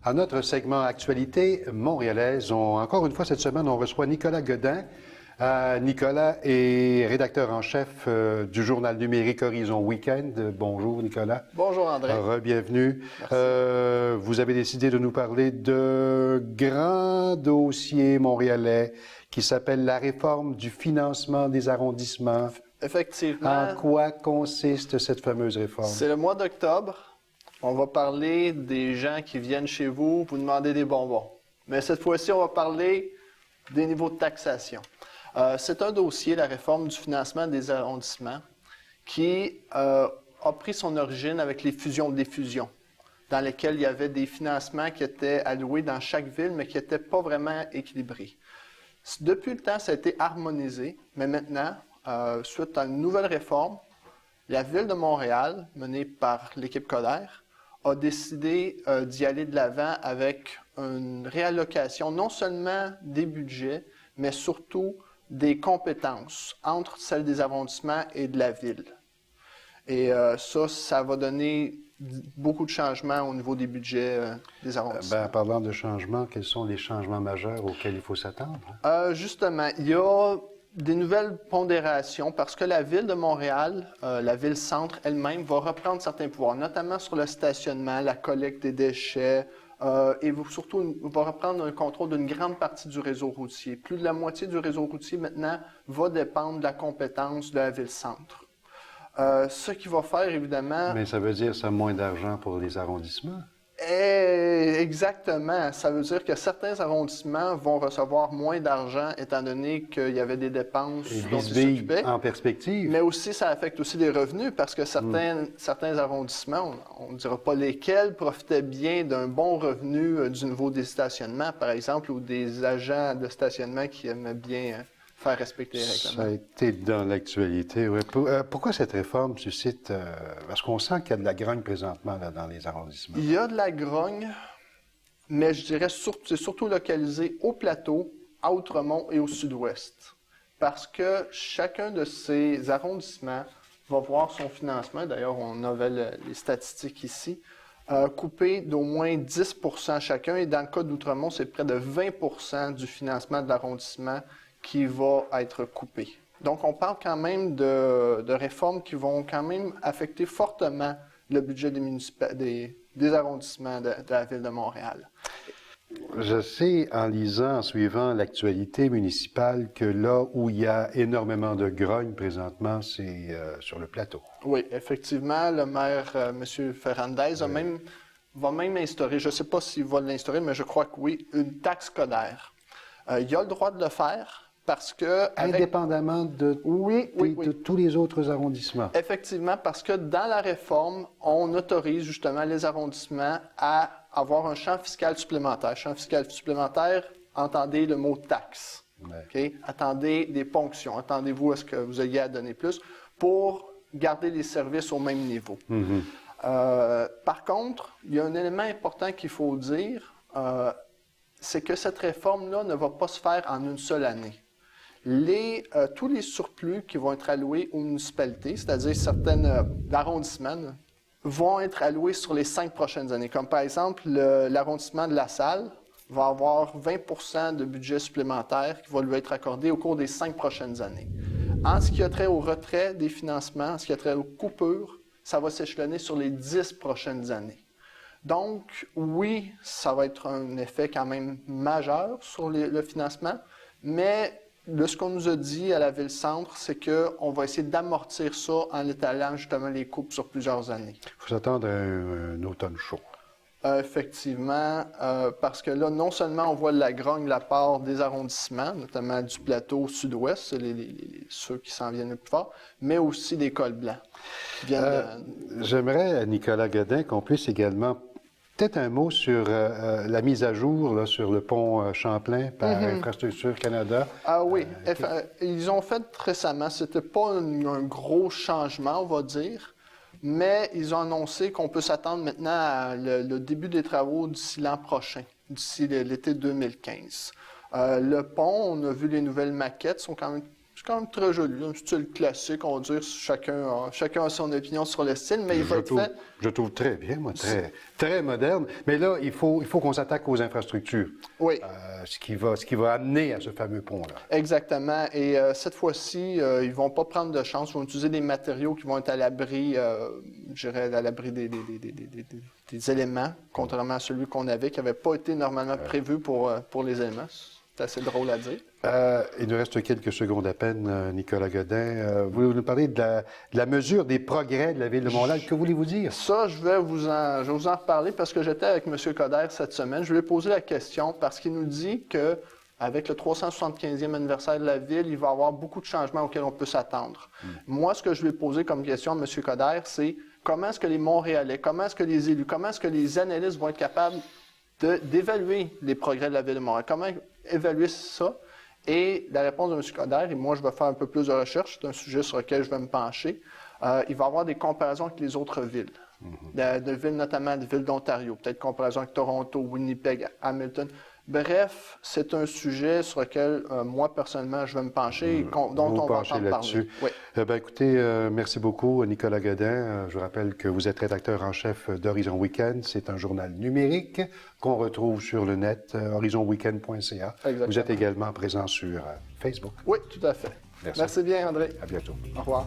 À notre segment Actualité montréalaise, encore une fois cette semaine, on reçoit Nicolas Godin. Nicolas est rédacteur en chef du journal numérique Horizon Week-end. Bonjour Nicolas. Bonjour André. Bienvenue. Vous avez décidé de nous parler de grand dossier montréalais qui s'appelle la réforme du financement des arrondissements. Effectivement. En quoi consiste cette fameuse réforme? C'est le mois d'octobre. On va parler des gens qui viennent chez vous pour demander des bonbons. Mais cette fois-ci, on va parler des niveaux de taxation. C'est un dossier, la réforme du financement des arrondissements, qui a pris son origine avec les fusions-défusions, dans lesquelles il y avait des financements qui étaient alloués dans chaque ville, mais qui n'étaient pas vraiment équilibrés. Depuis le temps, ça a été harmonisé, mais maintenant, suite à une nouvelle réforme, la Ville de Montréal, menée par l'équipe Coderre, a décidé d'y aller de l'avant avec une réallocation non seulement des budgets, mais surtout des compétences entre celles des arrondissements et de la Ville. Et ça va donner beaucoup de changements au niveau des budgets des arrondissements. Parlant de changements, quels sont les changements majeurs auxquels il faut s'attendre? Justement, il y a des nouvelles pondérations parce que la Ville de Montréal, la Ville-Centre elle-même, va reprendre certains pouvoirs, notamment sur le stationnement, la collecte des déchets, et surtout va reprendre un contrôle d'une grande partie du réseau routier. Plus de la moitié du réseau routier, maintenant, va dépendre de la compétence de la Ville-Centre. Ce qui va faire, évidemment... Mais ça veut dire ça moins d'argent pour les arrondissements? Exactement. Ça veut dire que certains arrondissements vont recevoir moins d'argent étant donné qu'il y avait des dépenses dont ils s'occupaient. En perspective. Mais aussi, ça affecte aussi les revenus parce que certains arrondissements, on ne dira pas lesquels, profitaient bien d'un bon revenu du niveau des stationnements, par exemple, ou des agents de stationnement qui aimaient bien faire respecter les règlements. Ça a été dans l'actualité, oui. Pourquoi cette réforme suscite... parce qu'on sent qu'il y a de la grogne présentement là, dans les arrondissements. Il y a de la grogne, mais je dirais c'est surtout localisé au plateau, à Outremont et au sud-ouest. Parce que chacun de ces arrondissements va voir son financement, d'ailleurs on avait les statistiques ici, coupé d'au moins 10 % chacun, et dans le cas d'Outremont, c'est près de 20 % du financement de l'arrondissement qui va être coupé. Donc, on parle quand même de réformes qui vont quand même affecter fortement le budget des arrondissements de la Ville de Montréal. Je sais, en lisant, en suivant l'actualité municipale, que là où il y a énormément de grogne présentement, c'est sur le plateau. Oui, effectivement, le maire, M. Ferrandez, va même instaurer, je ne sais pas s'il va l'instaurer, mais je crois que oui, une taxe Coderre. Il a le droit de le faire. Parce que indépendamment de tous les autres arrondissements. Effectivement, parce que dans la réforme, on autorise justement les arrondissements à avoir un champ fiscal supplémentaire. Champ fiscal supplémentaire, entendez le mot taxe. Ouais. Okay? Attendez des ponctions. Attendez-vous à ce que vous ayez à donner plus pour garder les services au même niveau. Par contre, il y a un élément important qu'il faut dire, c'est que cette réforme-là ne va pas se faire en une seule année. Tous les surplus qui vont être alloués aux municipalités, c'est-à-dire certains arrondissements, vont être alloués sur les 5 prochaines années. Comme par exemple, l'arrondissement de La Salle va avoir 20 % de budget supplémentaire qui va lui être accordé au cours des 5 prochaines années. En ce qui a trait au retrait des financements, en ce qui a trait aux coupures, ça va s'échelonner sur les 10 prochaines années. Donc, oui, ça va être un effet quand même majeur sur le financement, mais de ce qu'on nous a dit à la Ville-Centre, c'est qu'on va essayer d'amortir ça en étalant justement les coupes sur plusieurs années. Il faut s'attendre à un automne chaud. Effectivement, parce que là, non seulement on voit la grogne de la part des arrondissements, notamment du plateau sud-ouest, c'est ceux qui s'en viennent le plus fort, mais aussi des cols blancs. J'aimerais, Nicolas Godin, qu'on puisse également peut-être un mot sur la mise à jour là, sur le pont Champlain par Infrastructure Canada. Ah oui, ils ont fait récemment, c'était pas un gros changement, on va dire, mais ils ont annoncé qu'on peut s'attendre maintenant à le début des travaux d'ici l'an prochain, d'ici l'été 2015. Le pont, on a vu les nouvelles maquettes, sont quand même quand même très joli, un style classique, on va dire. Chacun a son opinion sur le style, mais il va être fait. Je trouve très bien, moi, très moderne. Mais là, il faut qu'on s'attaque aux infrastructures. Oui. Ce qui va amener à ce fameux pont-là. Exactement. Et cette fois-ci, ils ne vont pas prendre de chance. Ils vont utiliser des matériaux qui vont être à l'abri, je dirais, à l'abri des éléments, contrairement à celui qu'on avait, qui n'avait pas été normalement prévu pour les éléments. C'est assez drôle à dire. Il nous reste quelques secondes à peine, Nicolas Godin. Vous voulez nous parler de la mesure des progrès de la Ville de Montréal. Que voulez-vous dire? Ça, je vais vous en reparler parce que j'étais avec M. Coderre cette semaine. Je lui ai posé la question parce qu'il nous dit qu'avec le 375e anniversaire de la Ville, il va y avoir beaucoup de changements auxquels on peut s'attendre. Moi, ce que je lui ai posé comme question à M. Coderre, c'est comment est-ce que les Montréalais, comment est-ce que les élus, comment est-ce que les analystes vont être capables d'évaluer les progrès de la Ville de Montréal? Comment évaluer ça? Et la réponse de M. Coderre, et moi je vais faire un peu plus de recherche, c'est un sujet sur lequel je vais me pencher, il va y avoir des comparaisons avec les autres villes, de villes notamment des villes d'Ontario, peut-être comparaison avec Toronto, Winnipeg, Hamilton. Bref, c'est un sujet sur lequel moi personnellement je vais me pencher et dont on va entendre parler. Oui. Écoutez, merci beaucoup Nicolas Godin. Je vous rappelle que vous êtes rédacteur en chef d'Horizon Weekend. C'est un journal numérique qu'on retrouve sur le net, horizonweekend.ca. Vous êtes également présent sur Facebook. Oui, tout à fait. Merci bien André. À bientôt. Au revoir.